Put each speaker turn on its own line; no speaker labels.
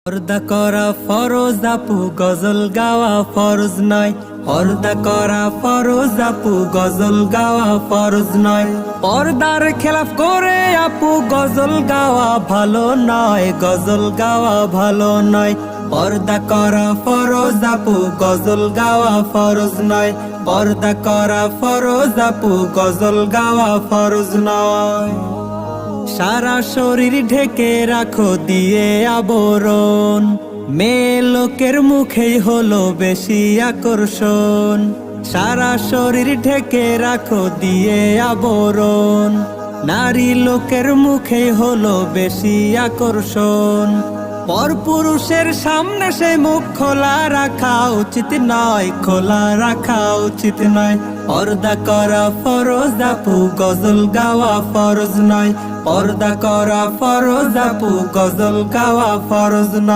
পর্দা করা ফরজ আপু, গজল গাওয়া ফরজ নয়। পর্দা করা ফরজ আপু, গজল গাওয়া ফরজ নয়। পর্দার খেলাফ করে আপু গজল গাওয়া ভালো নয়, গজল গাওয়া ভালো নয়। পর্দা করা ফরজ আপু, গজল গাওয়া ফরজ নয়। পর্দা করা ফরজ আপু, গজল গাওয়া ফরজ নয়। সারা শরীর ঢেকে রাখো দিয়ে আবরণ, মেয়ে লোকের মুখেই হলো বেশি আকর্ষণ। সারা শরীর ঢেকে রাখো দিয়ে আবরণ, নারী লোকের মুখেই হলো বেশি আকর্ষণ। পরপুরুষের সামনে সে মুখ খোলা রাখা উচিত নয়, খোলা রাখা উচিত নয়। পর্দা করা ফরজ আপু, গজল গাওয়া ফরজ নয়। পর্দা করা ফরজ আপু, গজল গাওয়া ফরজ নয়।